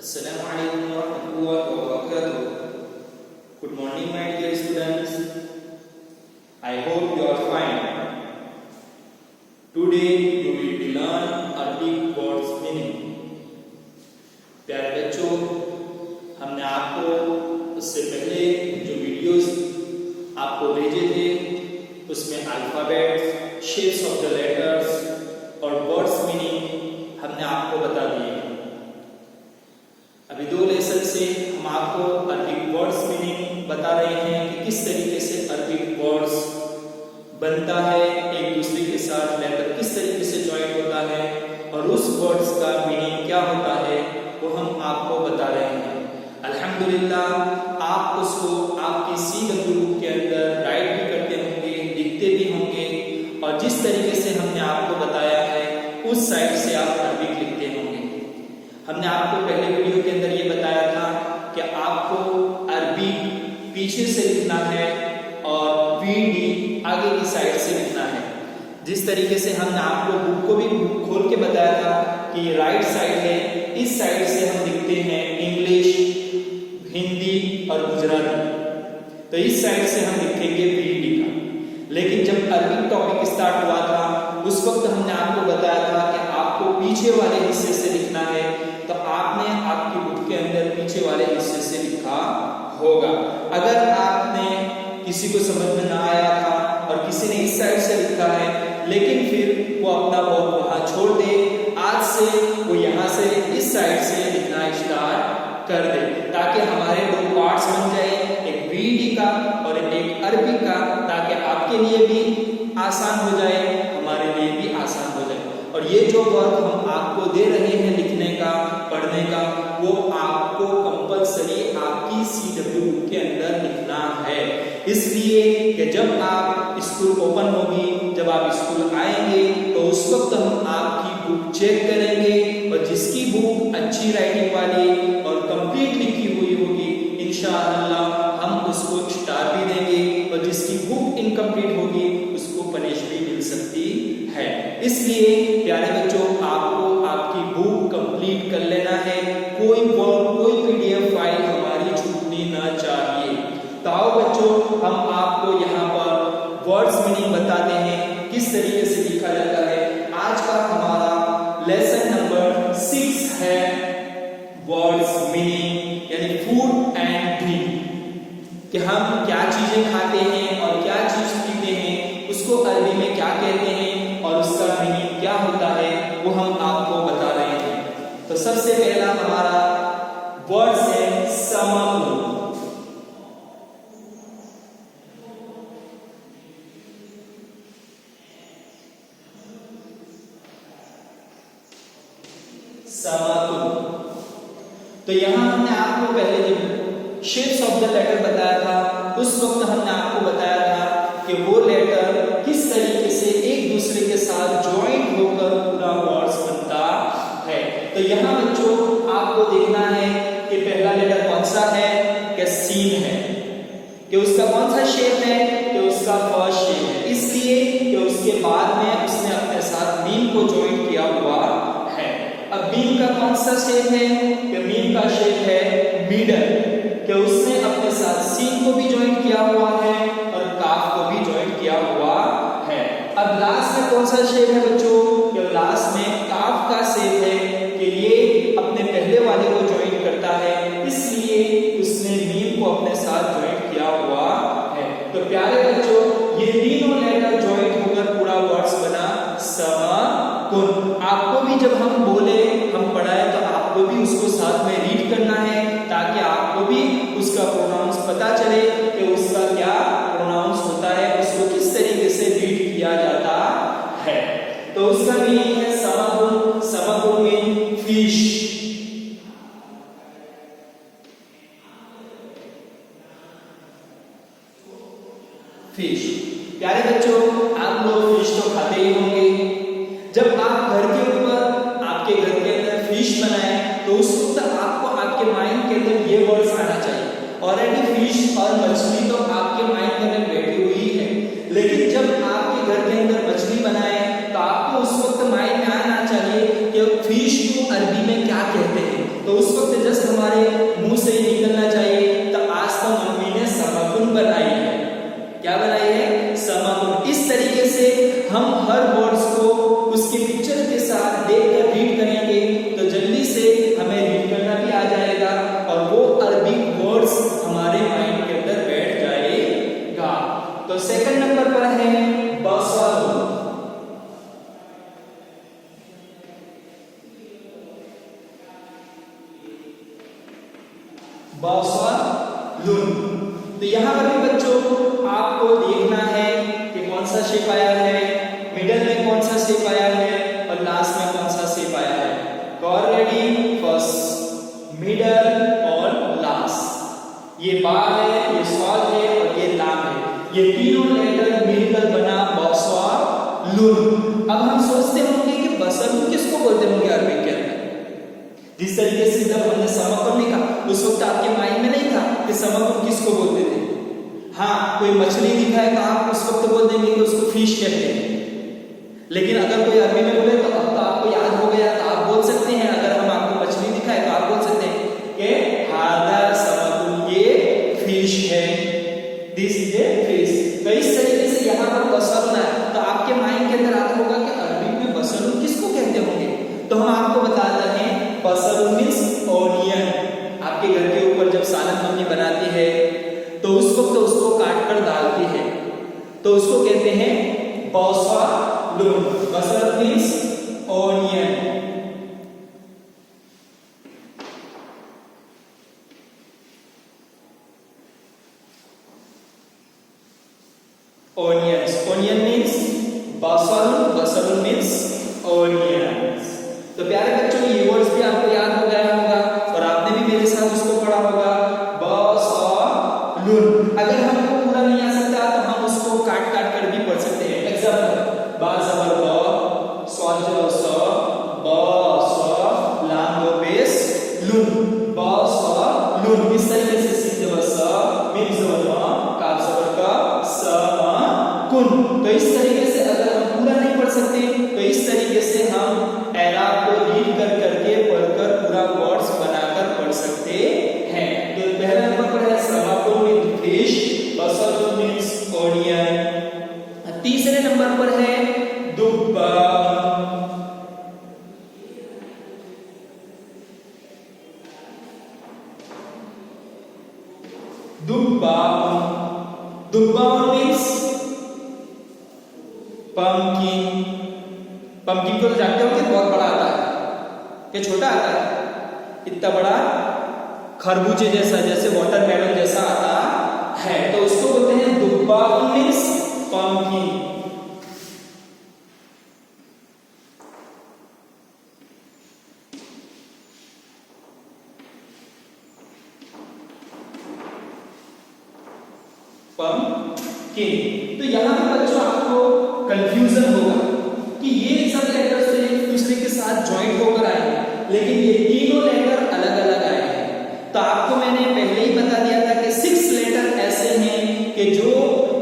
Assalamu alaikum wa rahmatullahi wa barakatuh. Good morning, my dear students. I hope you are fine. Today you will learn Arabic words meaning. प्यारे बच्चों, हमने आपको उससे पहले जो videos आपको भेजे थे उसमें alphabets, shapes of the letters और वर्ड्स मीनिंग हमने आपको बता दिए। अभी 2 लेसन से हम आपको अरबिक वर्ड्स मीनिंग बता रहे हैं कि किस तरीके से अरबिक वर्ड्स बनता है, एक दूसरे के साथ लेटर किस तरीके से ज्वाइन होता है और उस वर्ड्स का मीनिंग क्या होता है वो हम आपको बता रहे हैं। अल्हम्दुलिल्लाह, आप उसको आपकी CW बुक के अंदर राइट भी करते होंगे, लिखते भी होंगे और जिस तरीके से हमने आपको बताया है उस साइड से आप अरबिक लिखते होंगे। हमने आपको पहले वीडियो के अंदर ये बताया था कि आपको अरबी पीछे से लिखना है और VD आगे की साइड से लिखना है। जिस तरीके से हमने आपको बुक को भी खोल के बताया था कि राइट साइड है, इस साइड से हम लिखते हैं इंग्लिश, हिंदी और गुजराती, तो इस साइड से हम लिखेंगे VD का। लेकिन जब अरबिक टॉपिक स्टार्ट हुआ था उस वक्त हमने आपको बताया था कि आपको पीछे वाले हिस्से से लिखना है, तो आपने आपकी बुक के अंदर पीछे वाले हिस्से से लिखा होगा। अगर आपने किसी को समझ में ना आया था और किसी ने इस साइड से लिखा है लेकिन फिर वो अपना बोर्ड वहां छोड़ दे, आज से वो यहाँ से इस साइड से लिखना स्टार्ट कर दे, ताकि हमारे 2 पार्ट्स बन जाए, एक VD का और एक अरबी का, ताकि आपके लिए भी आसान हो जाए, हमारे लिए भी आसान हो जाए। और ये जो वर्क हम आपको दे रहे हैं लिखने का, पढ़ने का, वो आपको कंपलसरी आपकी CW बुक के अंदर लिखना है। इसलिए कि जब आप स्कूल ओपन होगी, जब आप स्कूल आएंगे तो उस वक्त हम आपकी बुक चेक करेंगे और जिसकी बुक अच्छी राइटिंग वाली और कंप्लीट लिखी हुई होगी इंशाअल्लाह हम उसको स्टार भी देंगे और जिसकी बुक इनकम्प्लीट होगी उसको पनिश भी मिल सकती है। इसलिए प्यारे बच्चों, आपको आपकी बुक कंप्लीट कर लेना है, कोई PDF फाइल हमारी छूटनी ना चाहिए। तो आओ बच्चों, हम आपको यहाँ पर वर्ड्स मीनिंग बताते हैं किस तरीके से लिखा जाता है। आज का हमारा लेसन नंबर 6 है वर्ड्स मीनिंग, यानी फूड एंड ड्रिंक, कि हम क्या चीजें खाते हैं और क्या चीज पीते हैं, उसको अरबी में क्या कहते हैं और उसका मीनिंग क्या होता है वो हम आपको बता रहे हैं। तो सबसे पहला हमारा वर्ड्स है समाकुल। तो यहां हमने आपको पहले जब शेप्स ऑफ द लेटर बताया था उस वक्त हमने आपको बताया था कि वो लेटर किस तरीके से एक दूसरे के साथ ज्वाइंट होकर पूरा वर्ड्स बनता है। तो यहाँ बच्चों आपको देखना है कि पहला लेटर कौन सा है, कि सीन है, कि उसका कौन सा शेप है, कि उसका फर्स्ट शेप है, इसलिए कि उसके बाद में उसने अपने साथ मीम को ज्वाइंट किया हुआ है। अब मीम का कौन सा शेप है, कि मीम का शेप है मिडल, कि उसने अपने साथ सीन को भी ज्वाइंट किया हुआ है और काफ को भी ज्वाइंट किया हुआ है। अब लास्ट में कौन सा शेप है बच्चों, कि लास्ट में काफ का शेप है, कि ये अपने पहले वाले को ज्वाइंट करता है, इसलिए उसने मीम को अपने साथ ज्वाइंट किया हुआ है। तो प्यारे बच्चों, ये तीनों लेटर ज्वाइंट होकर पूरा वर्ड्स बना समाकुल। आपको भी जब हम बोले, हम पढ़ाए, तो आपको भी उसको साथ में रीड करना है ताकि आपको भी उसका प्रोनाउंस पता चले कि उसका क्या प्रोनाउंस होता है, उसको किस तरीके से रीड किया जाता है। तो उसका मीनिंग है समाकुल। समाकुल मीन फिश। फिश। प्यारे बच्चों, आप लोग फिश तो खाते ही होंगे। जब आप घर के ऊपर आपके घर के अंदर फिश बनाए तो उस वक्त आपको आपके माइंड के अंदर ये वर्ड्स आना चाहिए। ऑलरेडी फिश और मछली तो आपके माइंड के अंदर बैठी हुई है, लेकिन जब आपके घर के अंदर मछली बनाए तो आपको उस वक्त माइंड में आना चाहिए कि फिश को अरबी में क्या कहते हैं। तो उस वक्त जस्ट बसलून। तो यहाँ पर भी बच्चों आपको देखना है कि कौन सा शेप आया है, मिडल में कौन सा शेप आया है और लास्ट में कौन सा शेप आया है। ऑलरेडी फर्स्ट, मिडल और लास्ट, ये बा है, ये सॉल है और ये लाम है, ये तीनों लेटर मिलकर बना बसलून। अब हम सोचते होंगे कि बसलून किसको बोलते होंगे अरबी के अंदर। जिस तरीके से जब हमने समापन लिखा उस वक्त आपके माइंड में नहीं था कि समापन किसको बोलते थे। हाँ, कोई मछली दिखा है तो आप उस वक्त बोल देंगे कि उसको फिश कहते हैं, लेकिन अगर कोई अरबी में बोले तो अब तो आपको याद हो गया, तो आप बोल सकते हैं। अगर हम आपको मछली दिखाए तो आप बोल सकते हैं कि हादा समापन, ये फिश है, दिस इज ए फिश। तो इस तरीके से यहाँ पर बसलून है, तो आपके माइंड के अंदर आता होगा कि अरबी में बसलून किसको कहते होंगे। तो हम आपको बताते हैं बसलून मींस ऑनियन। आपके घर के ऊपर जब सालन मम्मी बनाती है तो उस वक्त तो उसको काट कर डालती है, तो उसको कहते हैं बसलून। बसलून means onion. Onions. Onion means बसलून, बसलून means onions। तो प्यारे बच्चों ये वर्ड्स भी आपको याद हो गया होगा और आपने भी मेरे साथ उसको पढ़ा होगा बसलून। अगर हमको पूरा नहीं आ सकता तो हम उसको काट काट कर भी पढ़ सकते हैं। एग्जांपल, बा ज़बर ब, स्वाद ज़बर स, ब स, लाम दो पेश लून, बसलून। इस तरीके से सीन ज़बर स, मीम ज़बर म, काफ ज़बर क, स म कुन। तो इस तरीके से अगर हम पूरा नहीं पढ़ सकते तो इस तरीके से हम एराब को रीड कर करके पढ़कर पूरा वर्ड्स बनाकर पढ़ सकते हैं। तो पहला नंबर पर है समापन मींस फिश, बसलून मींस ऑनियन। तीसरे नंबर पर है Dubba. Dubba, Dubba means pumpkin. Pumpkin को तो जानते हो कि बहुत बड़ा आता है कि छोटा आता है, इतना बड़ा खरबूजे जैसा, जैसे वाटरमेलन जैसा आता है, तो उसको बोलते हैं दुब्बा मींस पंपकिन। पंपकिन। तो यहां पे बच्चों आपको कंफ्यूजन होगा कि ये सब लेटर्स तो एक दूसरे के साथ ज्वाइंट होकर आए हैं, लेकिन ये तीनों लेटर अलग अलग आए हैं। तो आपको मैंने पहले ही बता दिया था कि 6 लेटर ऐसे हैं कि जो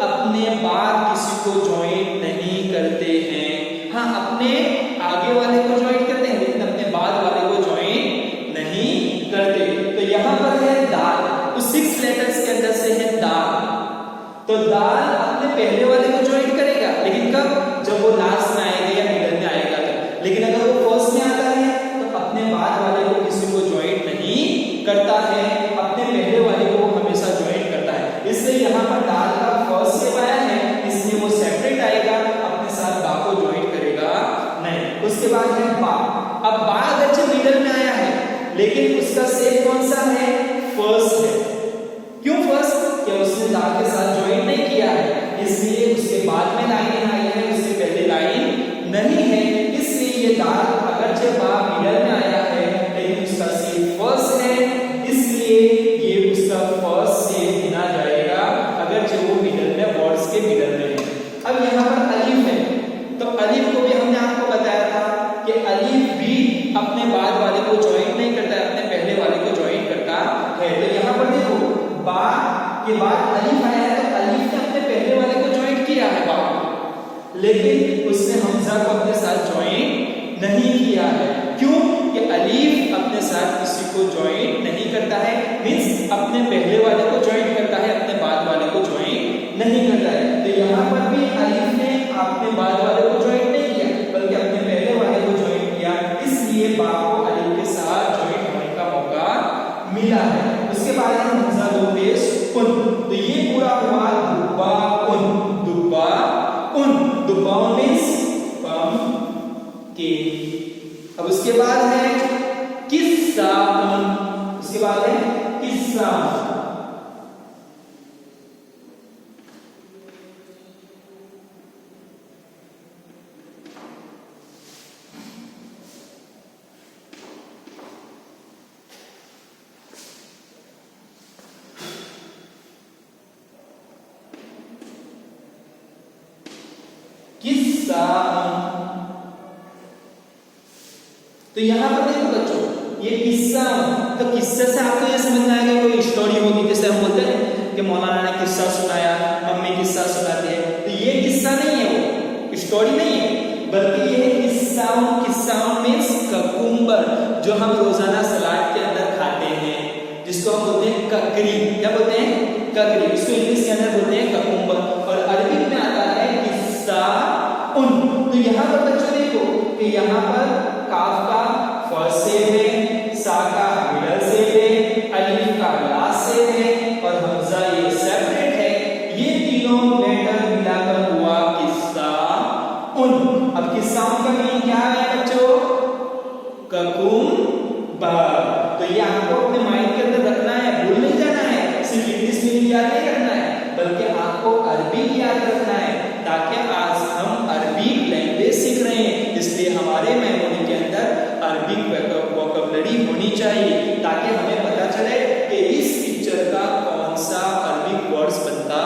अपने बाद किसी को ज्वाइंट नहीं करते हैं। हाँ, अपने आगे वाले को ज्वाइंट करते हैं लेकिन अपने बाद वाले को ज्वाइंट नहीं करते। तो यहां पर है दाल, तो 6 लेटर्स के अंदर से है दाल। तो दाल अपने पहले वाले को ज्वाइंट करेगा, लेकिन कब? जब वो लास्ट में आएगा या मिडल में आएगा तब। लेकिन अगर वो फर्स्ट में आता है तो अपने बाद वाले को किसी को ज्वाइंट नहीं करता है, अपने पहले वाले को हमेशा ज्वाइंट करता है। इसलिए यहाँ पर दाल का फर्स्ट स्टेप आया है, इसलिए वो सेपरेट आएगा, अपने साथ बा को ज्वाइंट करेगा नहीं। उसके बाद है बा। अब बा अगरचे मिडल में आया है लेकिन उसका शेप कौन सा है? फर्स्ट है। क्यों फर्स्ट? कि उसने दाल के साथ ज्वाइंट नहीं किया है, इसलिए उसके बाद में लाइन आई है, उससे पहले लाइन नहीं है। इसलिए ये दाल अगरचे बा मिडल में आया है लेकिन उसका शेप फर्स्ट है, इसलिए ये उसका फर्स्ट शेप गिना जाएगा अगरचे वो मिडल में, वर्ड्स के मिडल में है। अब यहाँ पर अलिफ है, तो अलिफ को भी हमने आपको बताया था कि अलिफ भी अपने बाद वाले को ज्वाइंट नहीं करता है, अपने पहले वाले को ज्वाइंट करता है। तो यहाँ पर देखो बा के बाद अलिफ आया है, तो अलिफ ने अपने पहले वाले को ज्वाइंट किया है बा, लेकिन उसने हमजा को अपने साथ ज्वाइंट नहीं किया है। क्यों? कि अलिफ अपने साथ किसी को ज्वाइंट नहीं करता है, मींस अपने पहले वाले को ज्वाइंट करता है, अपने बाद वाले को ज्वाइंट नहीं करता है। तो यहाँ पर भी अलिफ ने अपने बाद वाले को ज्वाइंट नहीं किया बल्कि अपने पहले वाले को ज्वाइंट किया, इसलिए बा को अलिफ के साथ ज्वाइंट होने का मौका मिला है। उसके बाद है हमजा दो पेश उन। तो ये पूरा हुआ दुब्बा उन, दुब्बा उन। Dubba means pumpkin. अब उसके बाद है किस्सा उन, उसके बाद है किस्सा किस्सा। किस्सा। तो यहां पर देखो बच्चों, ये किस्सा, तो किस्से से आपको ये समझ में आएगा कोई स्टोरी होगी, जैसे हम बोलते हैं कि मौलाना ने किस्सा सुनाया, मम्मी किस्सा सुनाती है, तो ये किस्सा नहीं है, वो स्टोरी नहीं है, बल्कि ये किस्सा। किस्सा मींस ककुम्बर, जो हम रोजाना सलाद के अंदर खाते हैं, जिसको हम बोलते हैं ककड़ी। क्या बोलते हैं? ककड़ी। इसको इंग्लिश के अंदर बोलते हैं ककुम्बर, और अरबी में आता है किस्सा उन। तो यहाँ पर बच्चों देखो कि यहाँ पर काफ का फर्स्ट सेव है, सा का मिडल सेव है, अलिफ का लास्ट सेव है, और हमजा ये सेपरेट है। ये तीनों लेटर मिलाकर हुआ किस्सा उन। अब किस्सा उन का मीनिंग क्या है बच्चों? ककुम्बर। तो ये आपको अपने माइंड के अंदर रखना है, भूल नहीं जाना है, सिर्फ इंग्लिश मीनिंग याद नहीं करना है, बल्कि आपको अरबी याद रखना है, ताकि आज हम अरबी लैंग्वेज सीख रहे हैं, इसलिए हमारे मेमोरी के अंदर अरबिक वोकैबुलरी होनी चाहिए, ताकि हमें पता चले कि इस पिक्चर का कौन सा अरबिक वर्ड्स बनता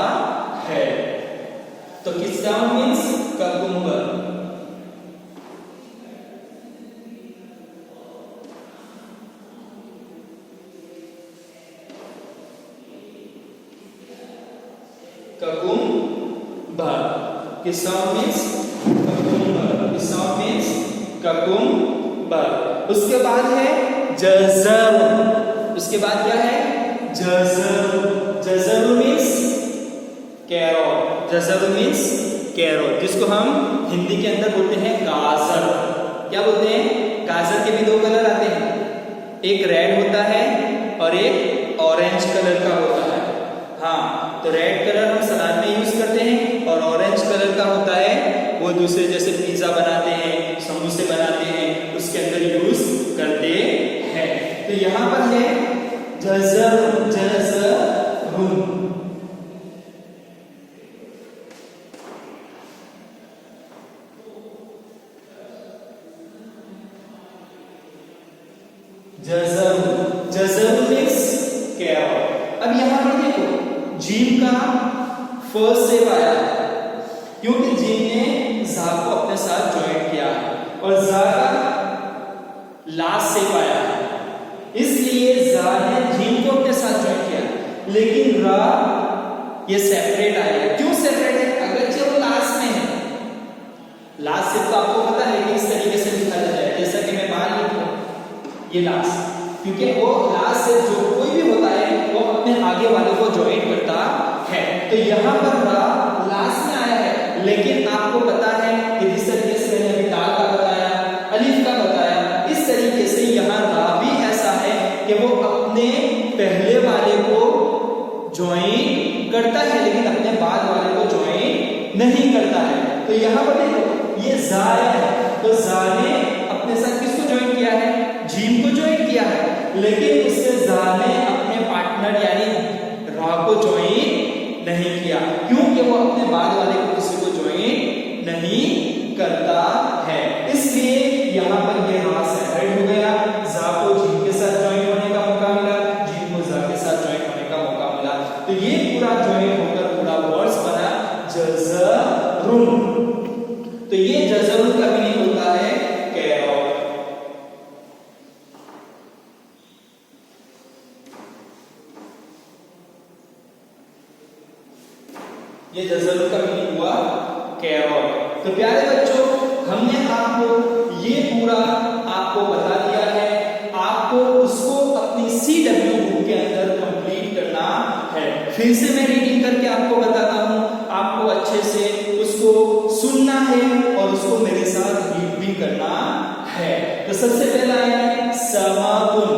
है। तो किस्सा मींस ककुम्बर। ककुम्बर। किस्सा मींस ककुम्बर। किस्सा मींस ककुम्बर। उसके बाद है जज़र। उसके बाद क्या है? जज़र। जज़र मींस कैरोट। जज़र मींस कैरोट, जिसको हम हिंदी के अंदर बोलते हैं गाजर। क्या बोलते हैं? गाजर के भी दो कलर आते हैं, एक रेड होता है और एक ऑरेंज कलर का होता है। हाँ, तो रेड कलर हम सलाद में यूज करते हैं, और ऑरेंज कलर का होता है वो दूसरे, जैसे पिज्जा बनाते हैं, समोसे बनाते हैं, उसके अंदर यूज करते हैं। तो यहां पर है जज़र। जज़रुन। जज़र। जज़र मींस कैरोट। अब यहां पर देखो, जीम का फर्स्ट सेव आया है, क्योंकि जीम ने जा को अपने साथ ज्वाइन किया, और जा का लास्ट सेव आया है, इसलिए जा ने जीम को अपने साथ ज्वाइन किया, लेकिन रा ये सेपरेट आया है। क्यों सेपरेट है? अगर जो लास्ट में है, लास्ट सेव तो आपको पता है कि इस तरीके से लिखा जाता है, जैसा कि मैं मान लिखूं ये लास्ट, क्योंकि वो लास्ट से जो कोई भी होता है वो अपने आगे वाले को ज्वाइन करता है। तो यहाँ पर रा लास्ट में आया है, लेकिन आपको पता है कि जिस तरीके से मैंने अभी दाल का बताया, अलिफ का बताया, इस तरीके से यहाँ रा भी ऐसा है कि वो अपने पहले वाले को ज्वाइन करता है, लेकिन अपने बाद वाले को ज्वाइन नहीं करता है। तो यहाँ पर देखो ये जा है, तो जा ने अपने साथ किसको ज्वाइन किया है? जीम को ज्वाइन किया है, लेकिन उससे जा ने अपने पार्टनर यानी रा को ज्वाइन नहीं किया, क्योंकि वो अपने बाद वाले को किसी को ज्वाइन नहीं करता है। इसलिए यहाँ पर ये रा सेपरेट हो गया, जा को जीम के साथ ज्वाइन होने का मौका मिला, जीम को जा के साथ ज्वाइन होने का मौका मिला। तो ये पूरा ज्वाइन होकर पूरा वर्ड्स बना जज़रुन। तो ये जज़रुन का मीनिंग होता है कैरोट। ये जज़रुन का मीनिंग हुआ कैरोट। तो प्यारे बच्चों, हमने आपको ये पूरा आपको बता दिया है, आपको उसको अपनी CW बुक के अंदर कंप्लीट करना है। फिर से मैं रीडिंग करके आपको बताता हूँ, आपको अच्छे से उसको सुनना है और उसको मेरे साथ रीड भी करना है। तो सबसे पहला है समाकुन।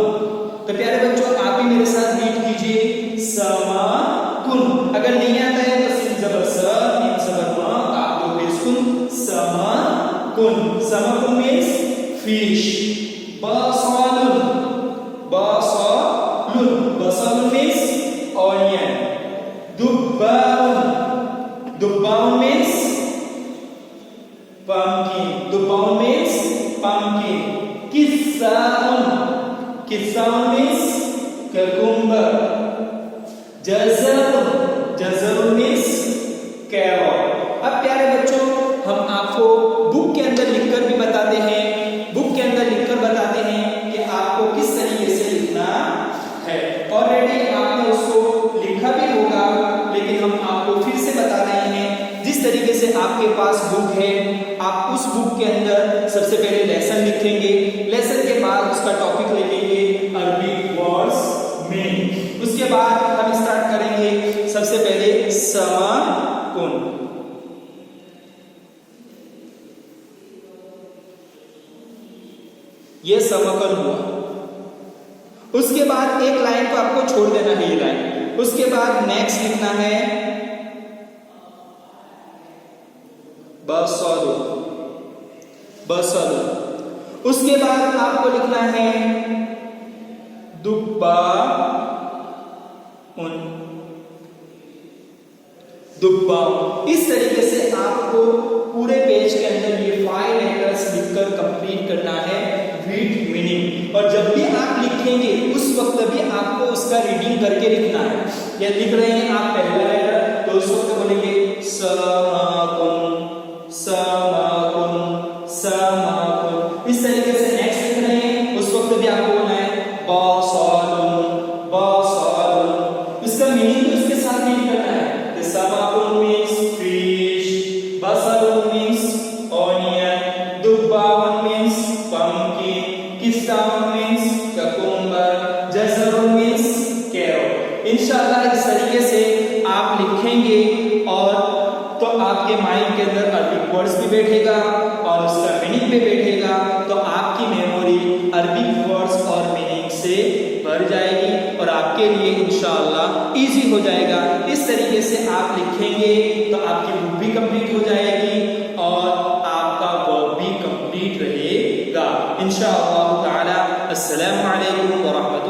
तो प्यारे बच्चों, आप भी मेरे साथ रीड कीजिए समाकुन। अगर नहीं आता है तो सिन जबर स, नीम जबर म, काफ दो पेश कुन, समाकुन। समाकुन मींस फिश। बसालुन। बसालुन। बसालुन मींस साउंड मीन्स cucumber, जज़र मीन्स कैरट। अब प्यारे बच्चों, हम आपको बुक के अंदर लिखकर भी बताते हैं, बुक के अंदर लिखकर बताते हैं कि आपको किस तरीके से लिखना है। ऑलरेडी आपने उसको लिखा भी होगा, लेकिन हम आपको फिर से बता रहे हैं। जिस तरीके से आपके पास बुक है, आप उस बुक के अंदर सबसे पहले लेसन लिखेंगे, लेसन के बाद उसका टॉपिक लिखेंगे अरबिक वर्ड्स मीनिंग। उसके बाद हम स्टार्ट करेंगे सबसे पहले समाकुन। ये समाकल हुआ। उसके बाद एक लाइन को आपको छोड़ देना है, ये लाइन। उसके बाद नेक्स्ट लिखना है बसरू, बसरू। उसके बाद आपको लिखना है दुब्बा उन, दुब्बा। इस तरीके से आपको पूरे पेज के अंदर ये 5 लेटर्स लिखकर कंप्लीट करना है विद मीनिंग। और जब भी आप लिखेंगे उस वक्त भी आपको उसका रीडिंग करके लिखना है। ये लिख रहे हैं आप पहला लेटर, तो उस वक्त बोलेंगे समाकुन, समाकुन, समाकुन। इस तरीके से नेक्स्ट लिख रहे हैं, उस वक्त भी आपको बोलना है बसरुन, बसरुन। इसका मीनिंग भी उसके साथ रीड करना है। समाकुन मींस फिश, बसरुन मींस ऑनियन, दुब्बाउन मींस पंपकिन, किस्ताउन मींस cucumber, जज़रुन मींस कैरट। इंशाअल्लाह इस तरीके से आप लिखेंगे और तो आपके माइंड के अंदर अरबिक वर्ड्स भी बैठेगा और उसका मीनिंग भी बैठेगा। तो आपकी मेमोरी अरबिक वर्ड्स और मीनिंग से भर जाएगी और आपके लिए इंशाअल्लाह इजी हो जाएगा। इस तरीके से आप लिखेंगे तो आपकी बुक भी कंप्लीट हो जाएगी और आपका वर्क भी कंप्लीट रहेगा इंशाअल्लाह ताला। अस्सलामु अलैकुम व रहमतुल्लाह।